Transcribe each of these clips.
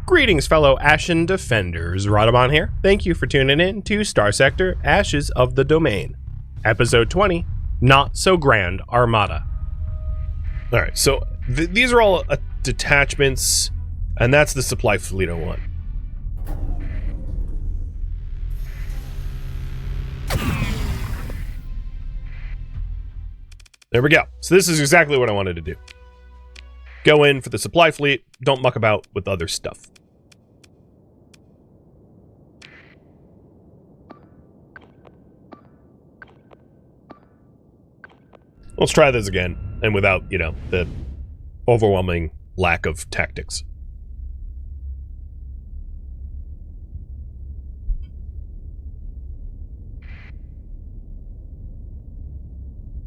Greetings, fellow Ashen Defenders. Rhadamant here. Thank you for tuning in to Starsector, Ashes of the Domain. Episode 20, Not So Grand Armada. Alright, so these are all detachments, and that's the supply fleet I want. There we go. So this is exactly what I wanted to do. Go in for the supply fleet, don't muck about with other stuff. Let's try this again, and without, you know, the overwhelming lack of tactics.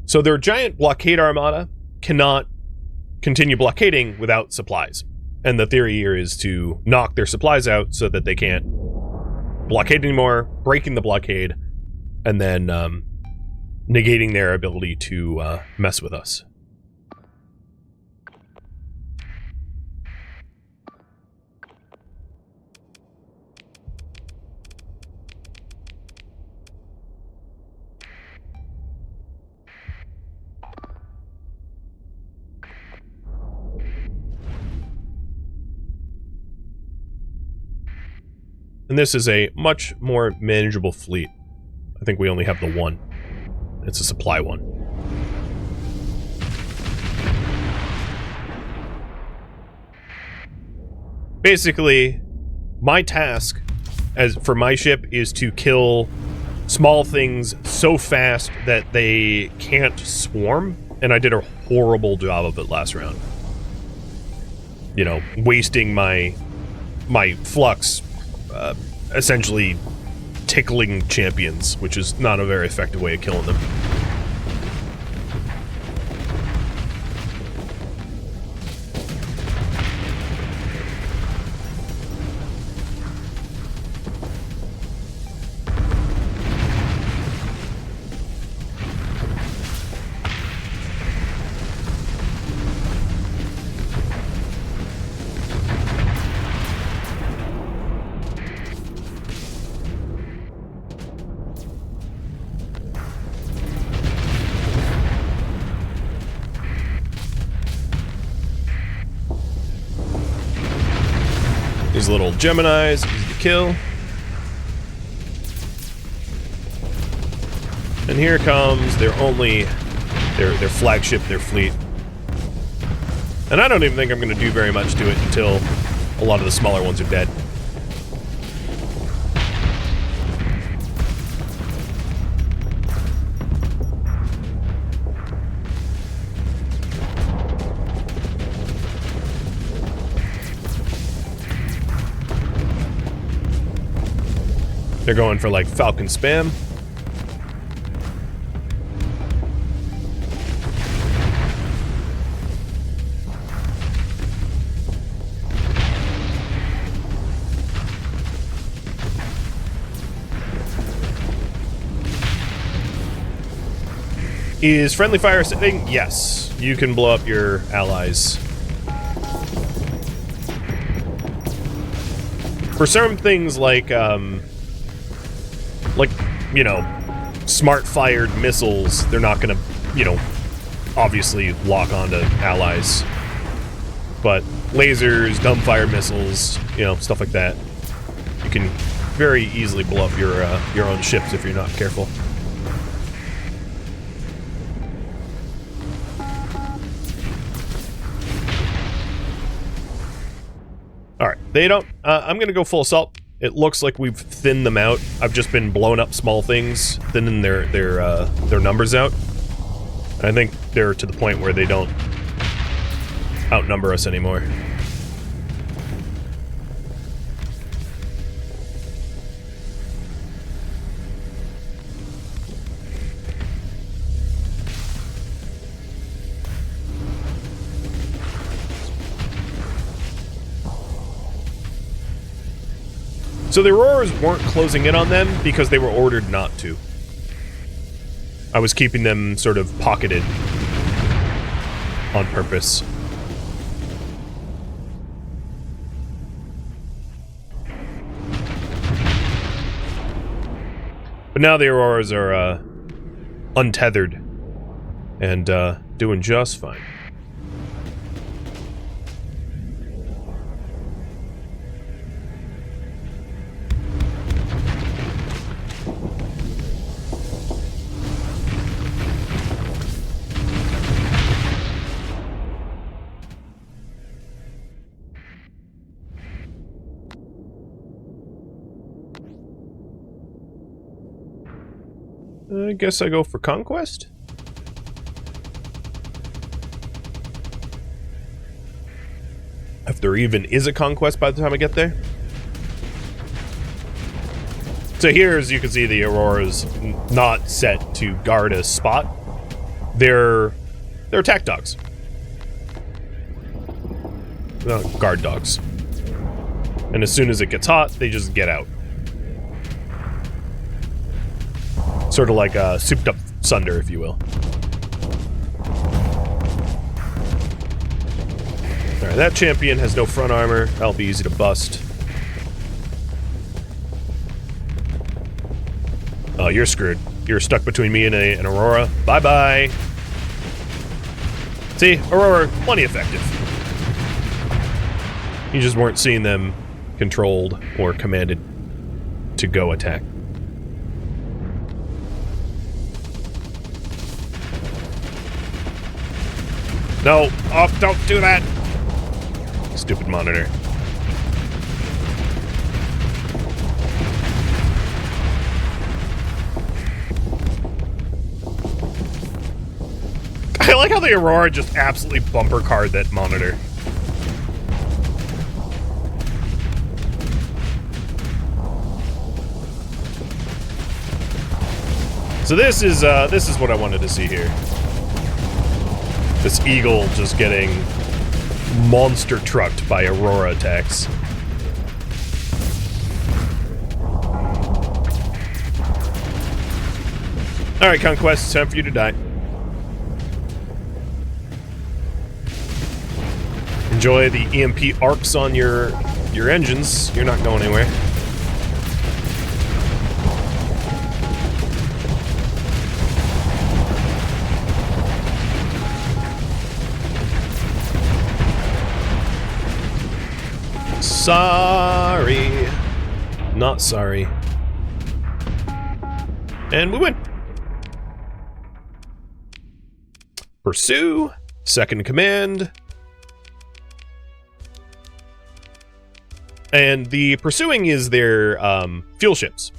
So their giant blockade armada cannot continue blockading without supplies. And the theory here is to knock their supplies out so that they can't blockade anymore, breaking the blockade, and then negating their ability to mess with us. And this is a much more manageable fleet. I think we only have the one. It's a supply one. Basically, my task for my ship is to kill small things so fast that they can't swarm, and I did a horrible job of it last round. You know, wasting my flux, essentially tickling champions, which is not a very effective way of killing them. These little Geminis, easy to kill. And here comes their flagship, their fleet. And I don't even think I'm going to do very much to it until a lot of the smaller ones are dead. They're going for, like, Falcon spam. Is friendly fire setting? Yes. You can blow up your allies. For certain things like, you know, smart-fired missiles, they're not gonna, you know, obviously lock onto allies. But lasers, dumbfire missiles, you know, stuff like that, you can very easily blow up your own ships if you're not careful. Alright, they don't... I'm gonna go full assault. It looks like we've thinned them out. I've just been blowing up small things, thinning their numbers out. And I think they're to the point where they don't outnumber us anymore. So the Aurors weren't closing in on them because they were ordered not to. I was keeping them sort of pocketed on purpose. But now the Auroras are untethered and doing just fine. I guess I go for Conquest? If there even is a Conquest by the time I get there. So here, as you can see, the Aurora's not set to guard a spot. They're attack dogs. Not guard dogs. And as soon as it gets hot, they just get out. Sort of like a souped up Sunder, if you will. Alright, that champion has no front armor. That'll be easy to bust. Oh, you're screwed. You're stuck between me and an Aurora. Bye-bye. See? Aurora, plenty effective. You just weren't seeing them controlled or commanded to go attack. No! Oh, don't do that! Stupid monitor. I like how the Aurora just absolutely bumper card that monitor. So this is what I wanted to see here. This Eagle just getting monster trucked by Aurora attacks. Alright, Conquest, it's time for you to die. Enjoy the EMP arcs on your engines. You're not going anywhere. Sorry. Not sorry. And we win. Pursue. Second command. And the pursuing is their fuel ships.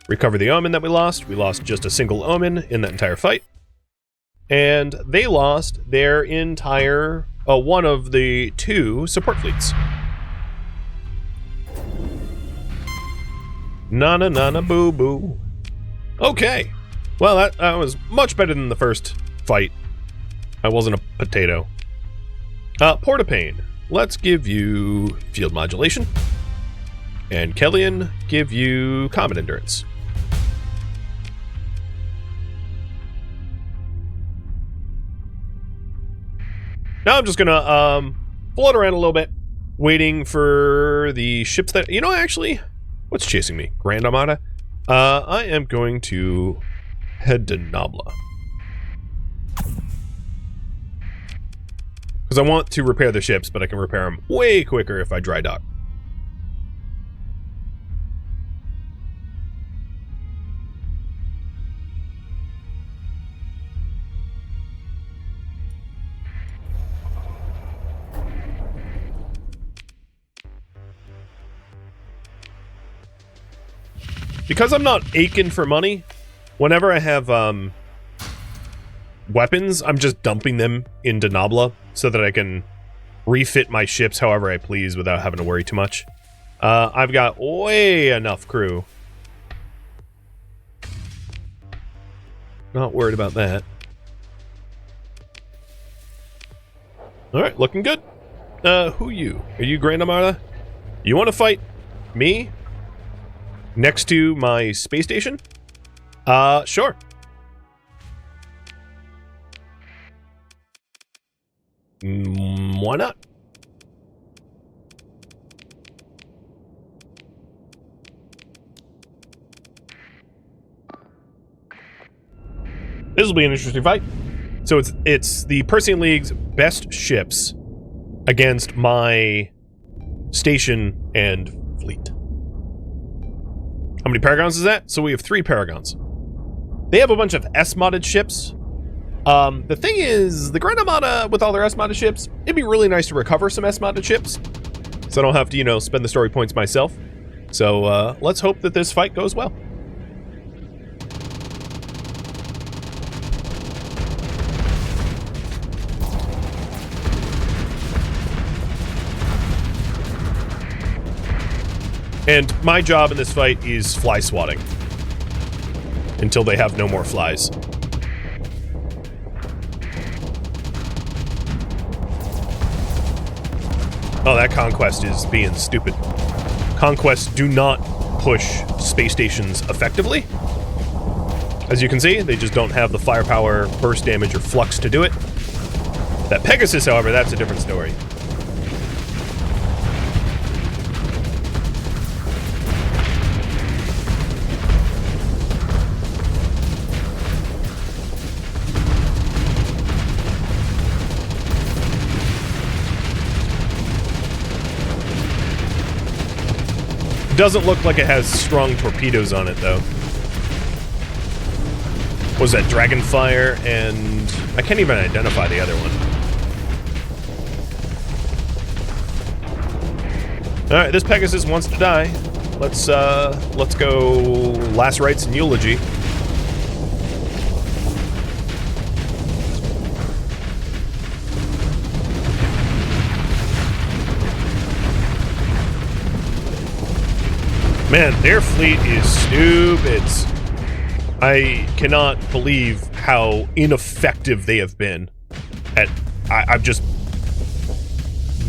Recover the Omen that we lost. We lost just a single Omen in that entire fight. And they lost their entire... one of the 2 support fleets. Na boo boo. Okay. Well, that was much better than the first fight. I wasn't a potato. Portapane. Let's give you field modulation. And Kellyan, give you combat endurance. Now I'm just gonna float around a little bit, waiting for the ships that... You know, actually, what's chasing me? Grand Armada? I am going to head to Nabla. Because I want to repair the ships, but I can repair them way quicker if I dry dock. Because I'm not aching for money, whenever I have weapons, I'm just dumping them into Nabla so that I can refit my ships however I please without having to worry too much. I've got way enough crew. Not worried about that. Alright, looking good. Who you? Are you Grand Armada? You want to fight me? Next to my space station? Sure. Why not? This will be an interesting fight. So it's the Persian League's best ships against my station and fleet. How many Paragons is that? So we have 3 Paragons. They have a bunch of S-modded ships. The thing is, the Grand Armada with all their S-modded ships, it'd be really nice to recover some S-modded ships, so I don't have to, you know, spend the story points myself. So let's hope that this fight goes well. And my job in this fight is fly swatting until they have no more flies. Oh, that Conquest is being stupid. Conquests do not push space stations effectively. As you can see, they just don't have the firepower, burst damage, or flux to do it. That Pegasus, however, that's a different story. Doesn't look like it has strong torpedoes on it, though. What was that, Dragonfire, and I can't even identify the other one. All right, this Pegasus wants to die. Let's go last rites and eulogy. Man, their fleet is stupid. I cannot believe how ineffective they have been at...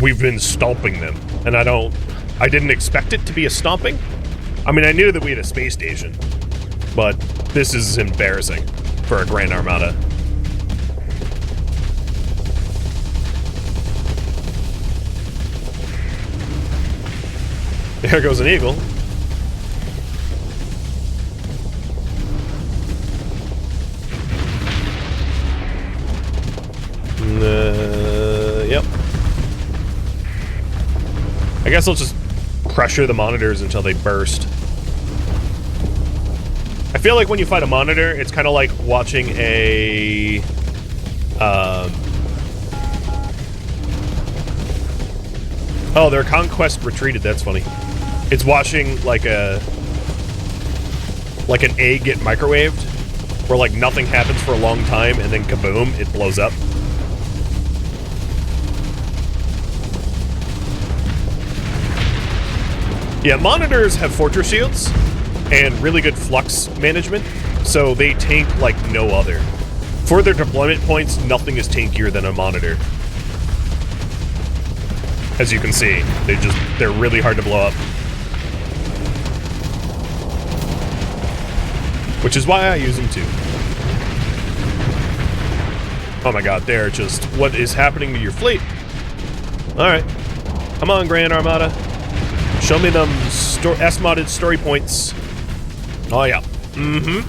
We've been stomping them, and I didn't expect it to be a stomping. I mean, I knew that we had a space station, but this is embarrassing for a Grand Armada. There goes an eagle. Yep. I guess I'll just pressure the monitors until they burst. I feel like when you fight a monitor, it's kind of like watching a... Oh, their Conquest retreated, that's funny. It's watching like an egg get microwaved, where like nothing happens for a long time and then kaboom, it blows up. Yeah, monitors have fortress shields and really good flux management, so they tank like no other. For their deployment points, nothing is tankier than a monitor. As you can see, they're really hard to blow up. Which is why I use them too. Oh my god, they're just... What is happening to your fleet? Alright. Come on, Grand Armada. Show me them S-modded story points. Oh yeah. Mm-hmm.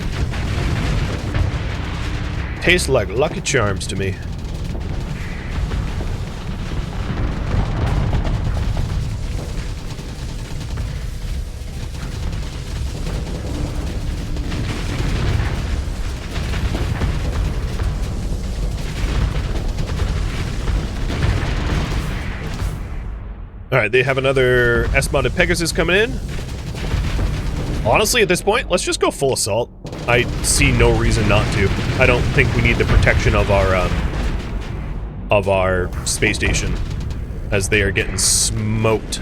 Tastes like Lucky Charms to me. Alright, they have another S-modded Pegasus coming in. Honestly, at this point, let's just go full assault. I see no reason not to. I don't think we need the protection of our space station, as they are getting smoked.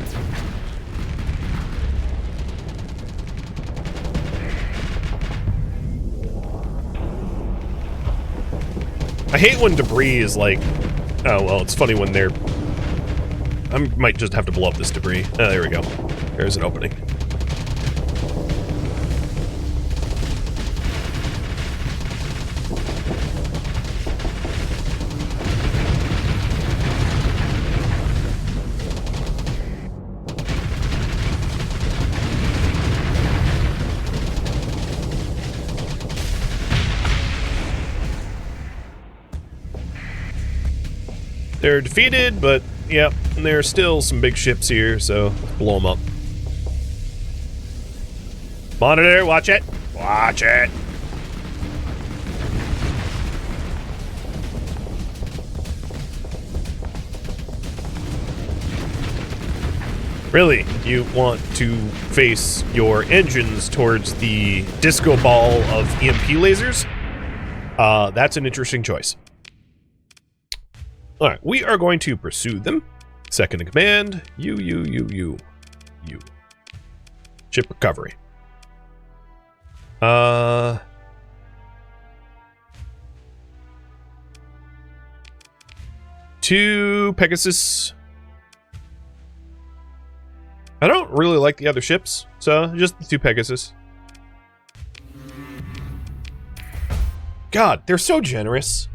I hate when debris is like... Oh, well, it's funny when they're... I might just have to blow up this debris. Oh, there we go. There's an opening. They're defeated, but yep, there's still some big ships here, so let's blow them up. Monitor, watch it. Watch it. Really, you want to face your engines towards the disco ball of EMP lasers? That's an interesting choice. Alright, we are going to pursue them. Second in command, you. Ship recovery. Two Pegasus. I don't really like the other ships, so just the two Pegasus. God, they're so generous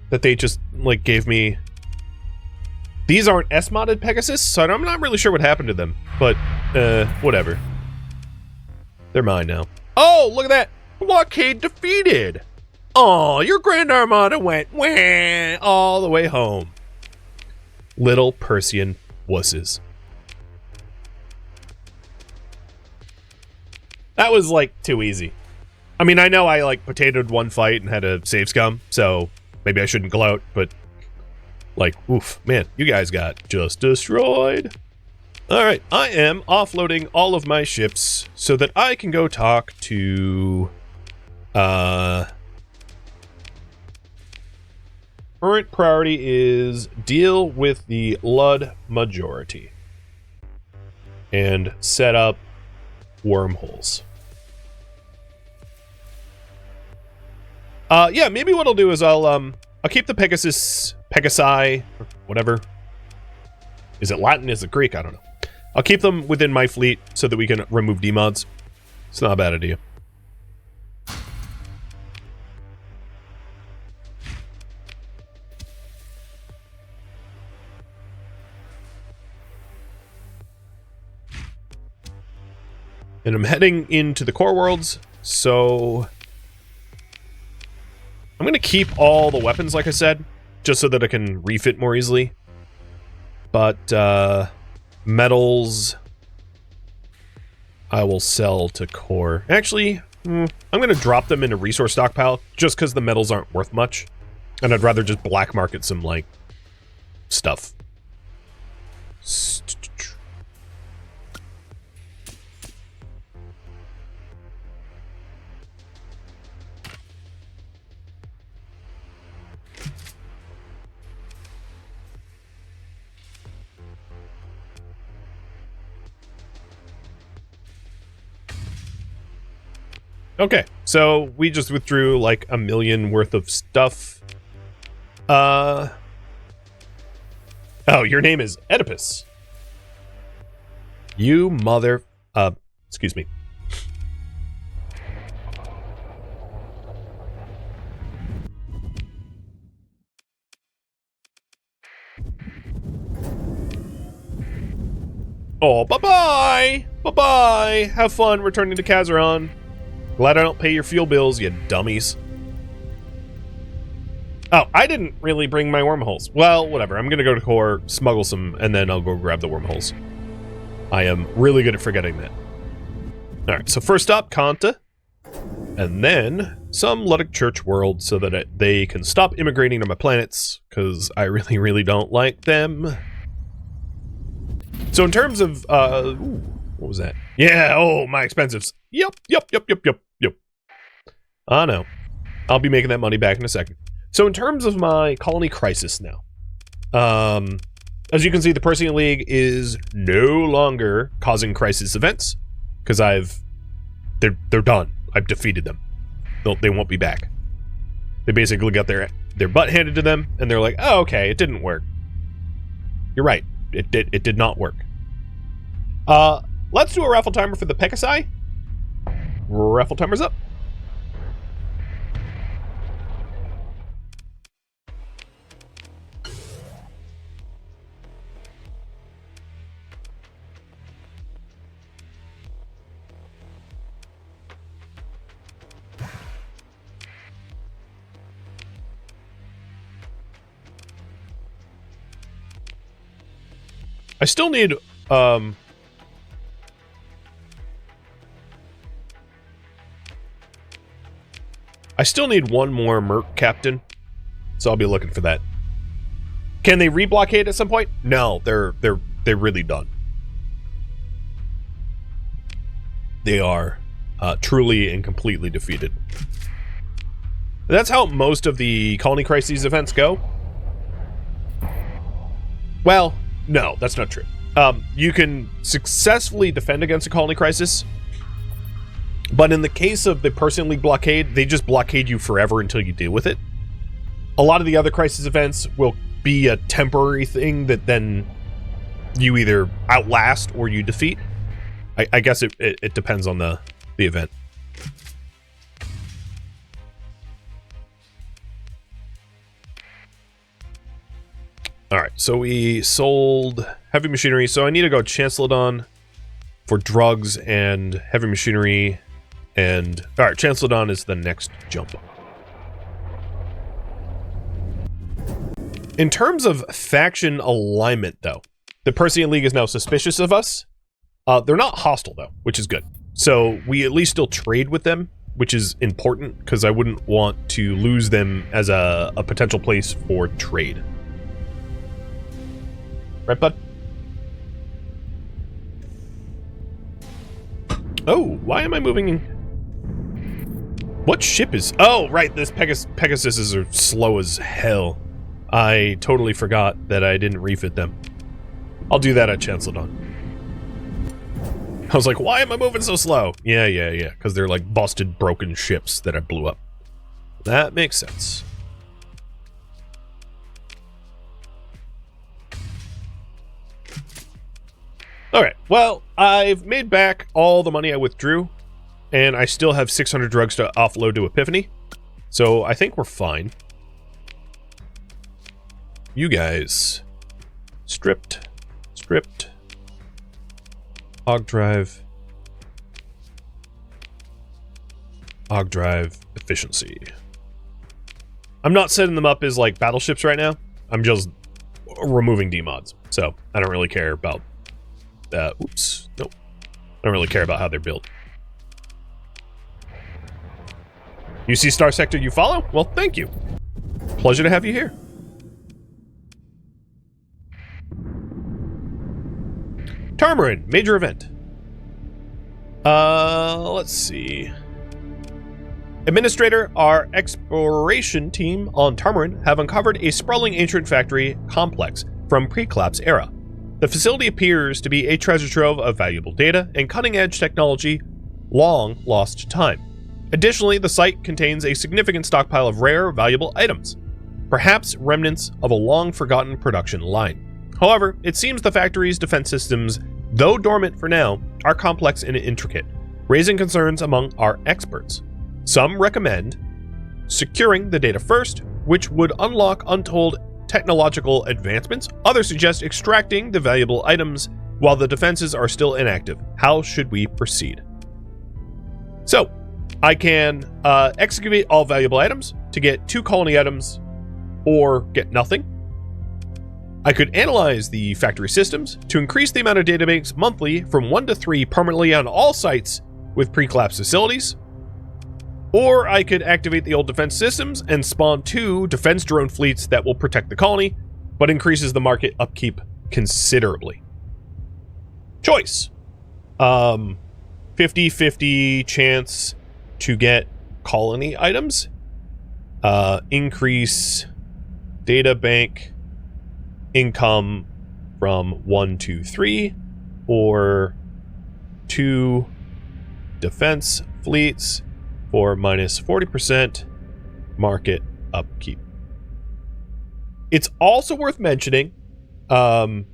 that they just, like, gave me... These aren't S-modded Pegasus, so I'm not really sure what happened to them, but, whatever. They're mine now. Oh, look at that! Blockade defeated! Aw, your Grand Armada went wah, all the way home. Little Persian wusses. That was, like, too easy. I mean, I know I, like, potatoed one fight and had to save scum, so maybe I shouldn't gloat, but, like, oof, man, you guys got just destroyed. Alright, I am offloading all of my ships so that I can go talk to, current priority is deal with the Lud majority and set up wormholes. Yeah, maybe what I'll do is I'll keep the Pegasi, or whatever. Is it Latin? Is it Greek? I don't know. I'll keep them within my fleet so that we can remove demods. It's not a bad idea. And I'm heading into the core worlds, so I'm going to keep all the weapons, like I said, just so that I can refit more easily. But, metals, I will sell to core. Actually, I'm going to drop them in a resource stockpile, just because the metals aren't worth much. And I'd rather just black market some, like, stuff. Okay, so we just withdrew like 1 million worth of stuff. Oh, your name is Oedipus. You mother... excuse me. Oh, bye-bye! Bye-bye! Have fun returning to Kazaron. Glad I don't pay your fuel bills, you dummies. Oh, I didn't really bring my wormholes. Well, whatever. I'm gonna go to core, smuggle some, and then I'll go grab the wormholes. I am really good at forgetting that. Alright, so first up, Kanta. And then some Luddic Church world so that they can stop immigrating to my planets, because I really, really don't like them. So in terms of, ooh, what was that? Yeah, oh, my expensives. Yep. I know. I'll be making that money back in a second. So in terms of my colony crisis now, as you can see, the Persian League is no longer causing crisis events because they're done. I've defeated them. They won't be back. They basically got their butt handed to them, and they're like, "Oh, okay, it didn't work." You're right. It did not work. Let's do a raffle timer for the Pegasi. Raffle timer's up. I still need, one more merc captain, so I'll be looking for that. Can they reblockade at some point? No, they're really done. They are truly and completely defeated. That's how most of the Colony Crises events go. Well, no, that's not true. You can successfully defend against a Colony Crisis, but in the case of the Person League blockade, they just blockade you forever until you deal with it. A lot of the other Crisis events will be a temporary thing that then you either outlast or you defeat. I guess it depends on the event. Alright, so we sold heavy machinery, so I need to go Chancellor for drugs and heavy machinery, and... Alright, Chancellor is the next jump. In terms of faction alignment, though, the Persean League is now suspicious of us. They're not hostile, though, which is good. So we at least still trade with them, which is important, because I wouldn't want to lose them as a potential place for trade. Right, bud? Oh, why am I moving? What ship is... Oh, right, this Pegasuses are slow as hell. I totally forgot that I didn't refit them. I'll do that at Chancellor. I was like, why am I moving so slow? Yeah, because they're like busted, broken ships that I blew up. That makes sense. Alright, well, I've made back all the money I withdrew, and I still have 600 drugs to offload to Epiphany, so I think we're fine. You guys, stripped, hog drive, efficiency. I'm not setting them up as like battleships right now. I'm just removing demods, so I don't really care about oops, nope. I don't really care about how they're built. You see Starsector you follow? Well, thank you. Pleasure to have you here. Tarmarin, major event. Let's see. Administrator, our exploration team on Tarmarin have uncovered a sprawling ancient factory complex from pre-collapse era. The facility appears to be a treasure trove of valuable data and cutting-edge technology long lost to time. Additionally, the site contains a significant stockpile of rare, valuable items, perhaps remnants of a long-forgotten production line. However, it seems the factory's defense systems, though dormant for now, are complex and intricate, raising concerns among our experts. Some recommend securing the data first, which would unlock untold technological advancements. Others suggest extracting the valuable items while the defenses are still inactive. How should we proceed? So, I can excavate all valuable items to get 2 colony items or get nothing. I could analyze the factory systems to increase the amount of databanks monthly from 1 to 3 permanently on all sites with pre-collapse facilities. Or I could activate the old defense systems and spawn 2 defense drone fleets that will protect the colony, but increases the market upkeep considerably. Choice. 50-50 chance to get colony items. Increase data bank income from 1 to 3, or 2 defense fleets for minus 40% market upkeep. It's also worth mentioning, the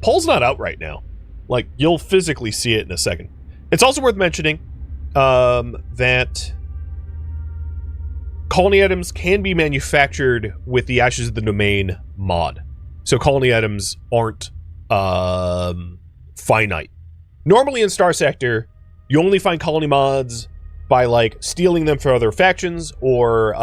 poll's not out right now. Like, you'll physically see it in a second. It's also worth mentioning that colony items can be manufactured with the Ashes of the Domain mod. So colony items aren't finite. Normally in Starsector, you only find colony mods by like stealing them for other factions, or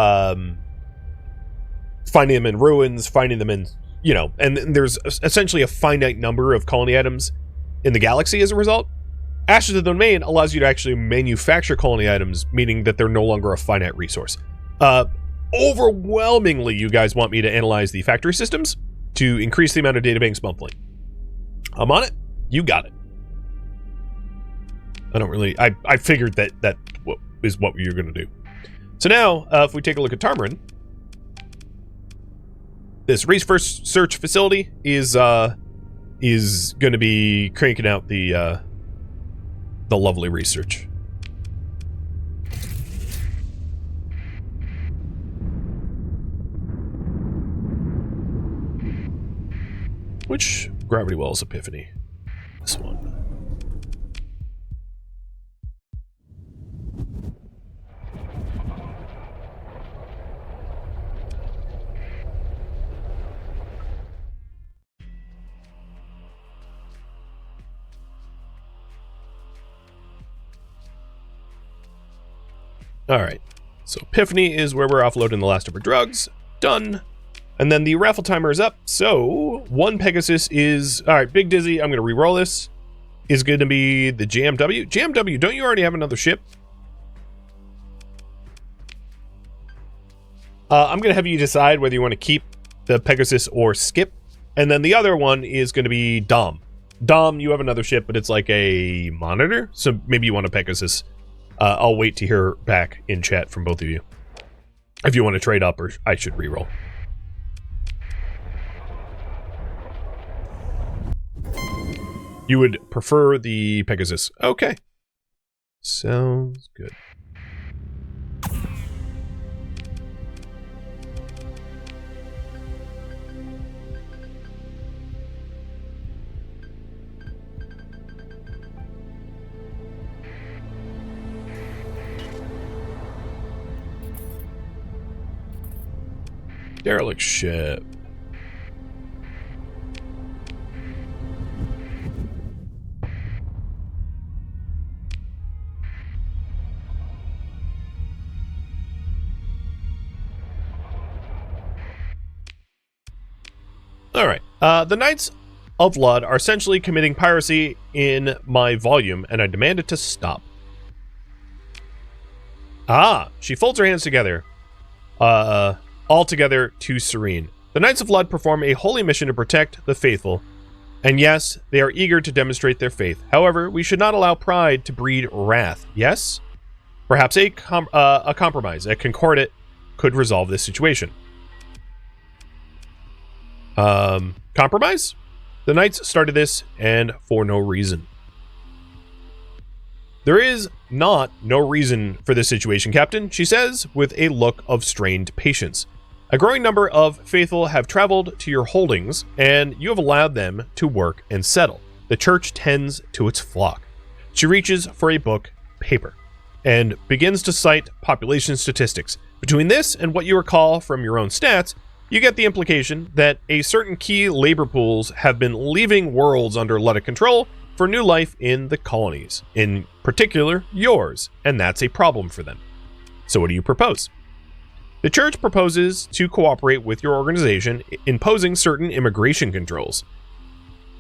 finding them in ruins, finding them in you know, and there's essentially a finite number of colony items in the galaxy as a result. Ashes of the Domain allows you to actually manufacture colony items, meaning that they're no longer a finite resource. Overwhelmingly, you guys want me to analyze the factory systems to increase the amount of databanks monthly. I'm on it. You got it. I figured that is what you're going to do. So now, if we take a look at Tarmarin, this research facility is going to be cranking out the lovely research. Which gravity wells epiphany? This one. Alright, so Epiphany is where we're offloading the last of our drugs. Done. And then the raffle timer is up, so one Pegasus is... Alright, Big Dizzy, I'm going to re-roll this. Is going to be the JMW. JMW, don't you already have another ship? I'm going to have you decide whether you want to keep the Pegasus or skip. And then the other one is going to be Dom. Dom, you have another ship, but it's like a monitor, so maybe you want a Pegasus. I'll wait to hear back in chat from both of you. If you want to trade up, or I should reroll. You would prefer the Pegasus. Okay. Sounds good. Derelict ship. Alright, the Knights of Lud are essentially committing piracy in my volume, and I demand it to stop. Ah, she folds her hands together. Altogether too serene. The Knights of Lud perform a holy mission to protect the faithful, and yes, they are eager to demonstrate their faith. However, we should not allow pride to breed wrath. Yes? Perhaps a compromise, a concordat, could resolve this situation. Compromise? The Knights started this, and for no reason. There is no reason for this situation, Captain, she says, with a look of strained patience. A growing number of faithful have traveled to your holdings, and you have allowed them to work and settle. The church tends to its flock. She reaches for a book, paper, and begins to cite population statistics. Between this and what you recall from your own stats, you get the implication that a certain key labor pools have been leaving worlds under Luddic control for new life in the colonies, in particular yours, and that's a problem for them. So what do you propose? The church proposes to cooperate with your organization, imposing certain immigration controls.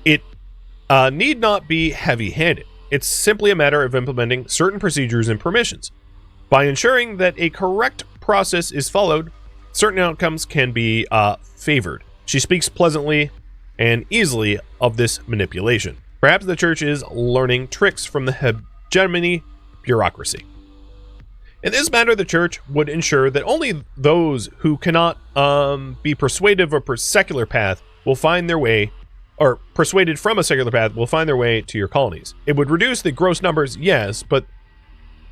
It need not be heavy-handed. It's simply a matter of implementing certain procedures and permissions. By ensuring that a correct process is followed, certain outcomes can be favored. She speaks pleasantly and easily of this manipulation. Perhaps the church is learning tricks from the hegemony bureaucracy. In this matter, the church would ensure that only those who cannot be persuaded of a secular path will find their way, or persuaded from a secular path will find their way to your colonies. It would reduce the gross numbers, yes, but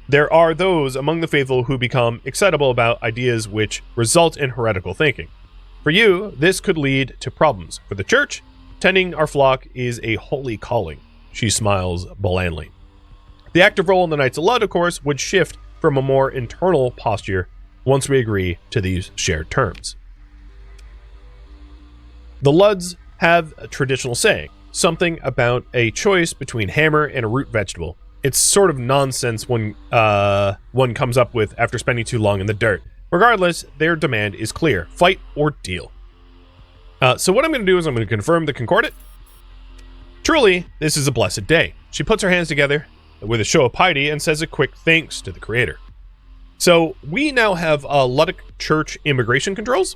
there are those among the faithful who become excitable about ideas which result in heretical thinking. For you, this could lead to problems. For the church, tending our flock is a holy calling. She smiles blandly. The active role in the Knights of Lud, of course, would shift from a more internal posture once we agree to these shared terms. The Luds have a traditional saying, something about a choice between hammer and a root vegetable. It's sort of nonsense when one comes up with after spending too long in the dirt. Regardless, their demand is clear: fight or deal. So what I'm going to do is I'm going to confirm the concordant. Truly, this is a blessed day. She puts her hands together with a show of piety and says a quick thanks to the creator. So we now have Luddic Church immigration controls.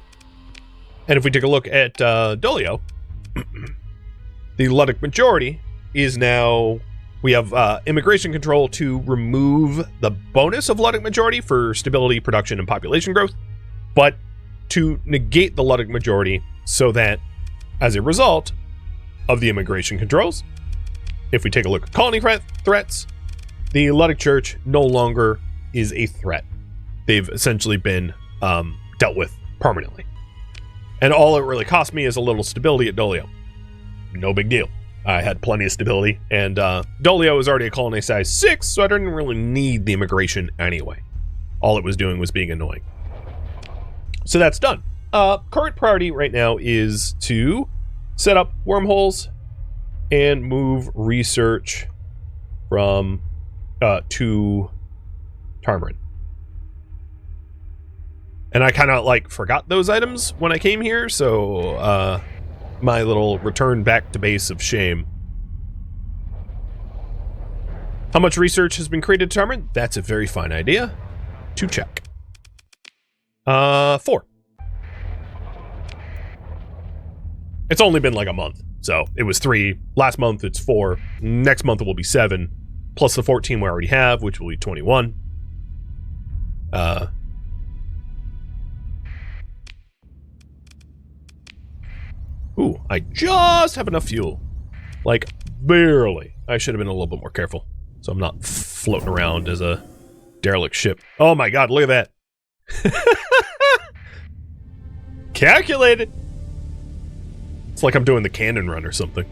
And if we take a look at Dolio, the Luddic majority is now... We have immigration control to remove the bonus of Luddic majority for stability, production, and population growth, but to negate the Luddic majority so that, as a result of the immigration controls, if we take a look at colony threats, the Luddic Church no longer is a threat. They've essentially been dealt with permanently. And all it really cost me is a little stability at Dolio. No big deal. I had plenty of stability, and Dolio was already a colony size 6, so I didn't really need the immigration anyway. All it was doing was being annoying. So that's done. Current priority right now is to set up wormholes and move research from to Tarmarin. And I kind of like forgot those items when I came here, so my little return back to base of shame. How much research has been created to Tarmarin? That's a very fine idea to check. 4. It's only been like a month, so it was 3. Last month it's 4. Next month it will be 7, plus the 14 we already have, which will be 21. Ooh, I just have enough fuel. Like, barely. I should have been a little bit more careful, so I'm not floating around as a derelict ship. Oh my god, look at that. Calculated. It's like I'm doing the cannon run or something.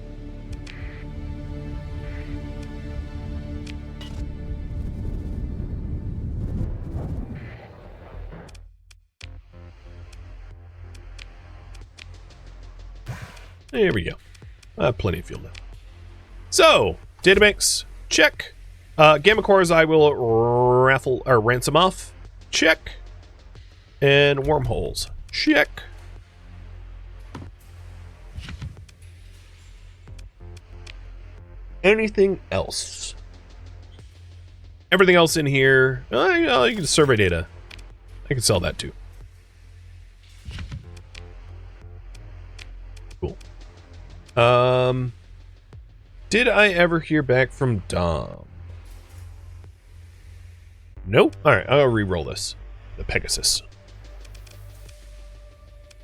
There we go. I have plenty of fuel now. So, data mix, check. Gamma cores I will ransom off. Check. And wormholes. Check. Anything else? Everything else in here. You can survey data. I can sell that too. Cool. Did I ever hear back from Dom? Nope. Alright, I'll re-roll this. The Pegasus.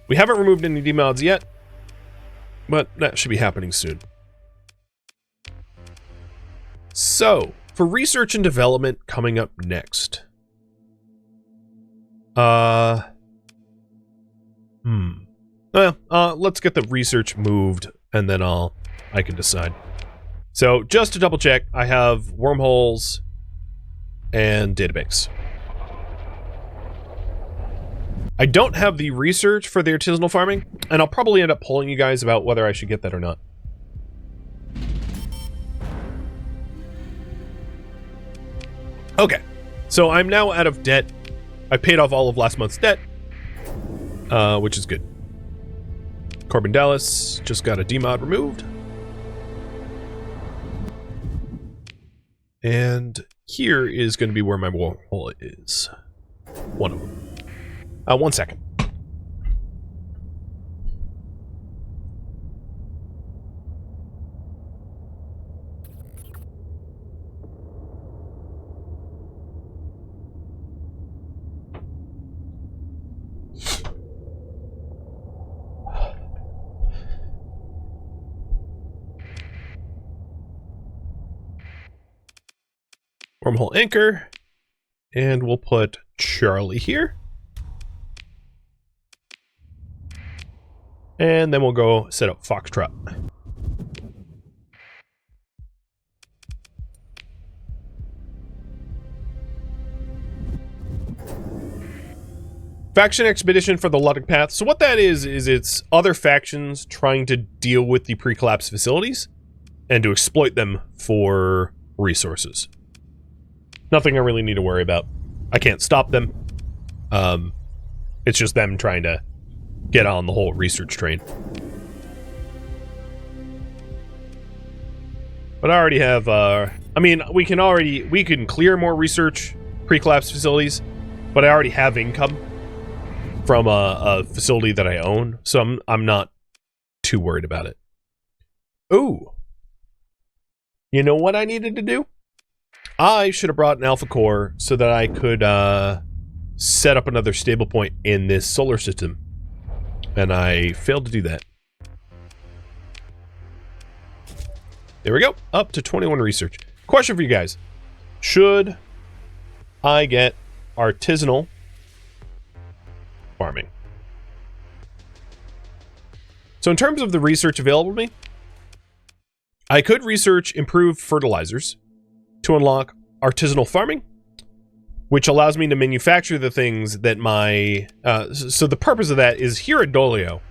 We haven't removed any demods yet, but that should be happening soon. So, for research and development coming up next. Well, let's get the research moved, and then I can decide. So, just to double check, I have wormholes and database. I don't have the research for the artisanal farming, and I'll probably end up polling you guys about whether I should get that or not. Okay, so I'm now out of debt. I paid off all of last month's debt, which is good. Corbin Dallas just got a demod removed. And here is going to be where my wormhole is. One of them. 1 second. Wormhole anchor, and we'll put Charlie here. And then we'll go set up Foxtrot. Faction expedition for the Luddic Path. So what that is it's other factions trying to deal with the pre-collapse facilities and to exploit them for resources. Nothing I really need to worry about. I can't stop them. It's just them trying to get on the whole research train. But I already have, I mean, we can clear more research pre-collapse facilities, but I already have income from a facility that I own, so I'm not too worried about it. Ooh. You know what I needed to do? I should have brought an alpha core so that I could set up another stable point in this solar system. And I failed to do that. There we go. Up to 21 research. Question for you guys. Should I get artisanal farming? So in terms of the research available to me, I could research improved fertilizers to unlock artisanal farming, which allows me to manufacture the things that my... so the purpose of that is here at Dolio,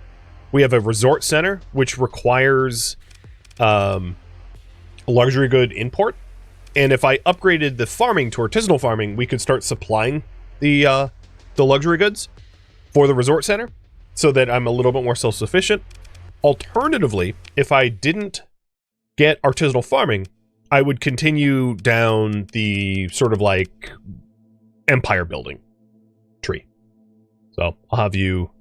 we have a resort center, which requires a luxury good import. And if I upgraded the farming to artisanal farming, we could start supplying the luxury goods for the resort center so that I'm a little bit more self-sufficient. Alternatively, if I didn't get artisanal farming, I would continue down the sort of like empire building tree. So I'll have you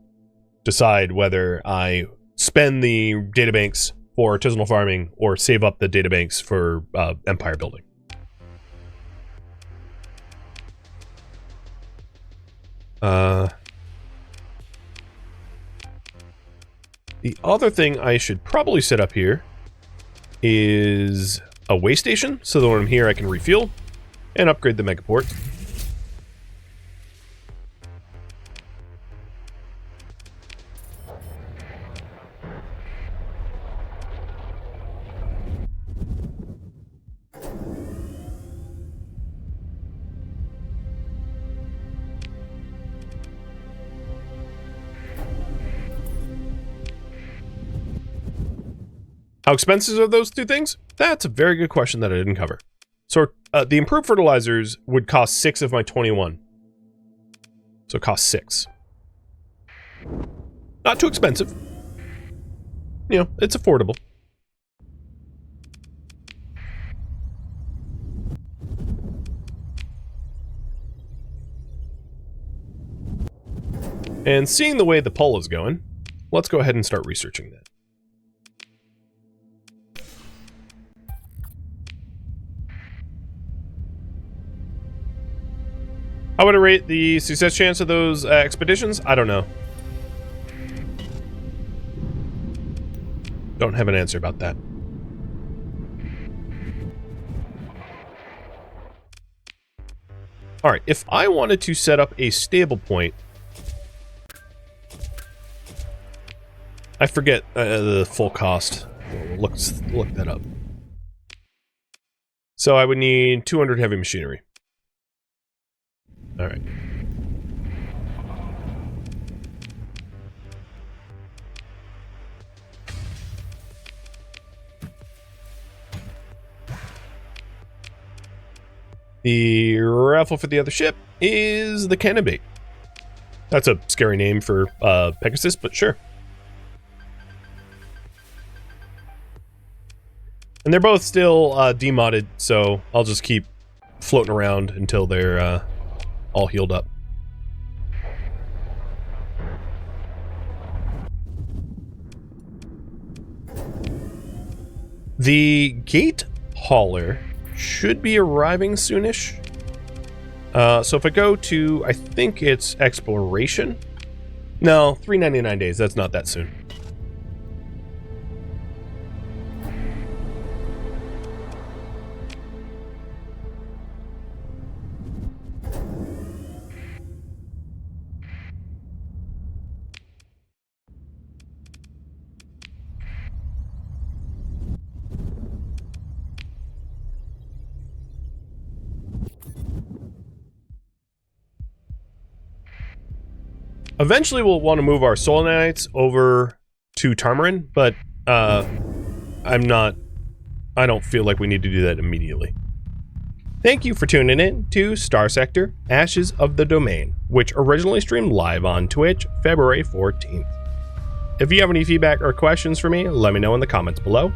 decide whether I spend the databanks for artisanal farming or save up the databanks for empire building. The other thing I should probably set up here is a way station, so that when I'm here I can refuel and upgrade the megaport. How expensive are those two things? That's a very good question that I didn't cover. So the improved fertilizers would cost 6 of my 21. So it costs 6. Not too expensive. You know, it's affordable. And seeing the way the poll is going, let's go ahead and start researching that. How would I rate the success chance of those expeditions? I don't know. Don't have an answer about that. Alright, if I wanted to set up a stable point... I forget the full cost. Let's look that up. So I would need 200 heavy machinery. All right. The raffle for the other ship is the cannon bait. That's a scary name for Pegasus, but sure. And they're both still demodded, so I'll just keep floating around until they're all healed up. The gate hauler should be arriving soonish. So if I go to, I think it's exploration. No, 399 days. That's not that soon. Eventually, we'll want to move our soul nanites over to Tarmarin, but I don't feel like we need to do that immediately. Thank you for tuning in to Starsector, Ashes of the Domain, which originally streamed live on Twitch February 14th. If you have any feedback or questions for me, let me know in the comments below.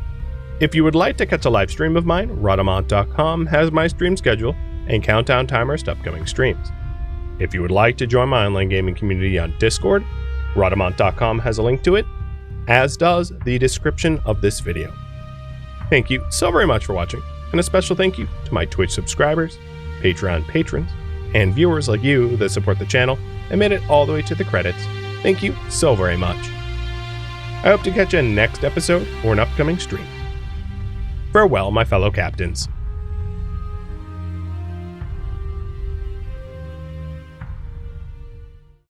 If you would like to catch a live stream of mine, Rhadamant.com has my stream schedule and countdown timers to upcoming streams. If you would like to join my online gaming community on Discord, Rhadamant.com has a link to it, as does the description of this video. Thank you so very much for watching, and a special thank you to my Twitch subscribers, Patreon patrons, and viewers like you that support the channel and made it all the way to the credits. Thank you so very much. I hope to catch you in next episode or an upcoming stream. Farewell, my fellow captains.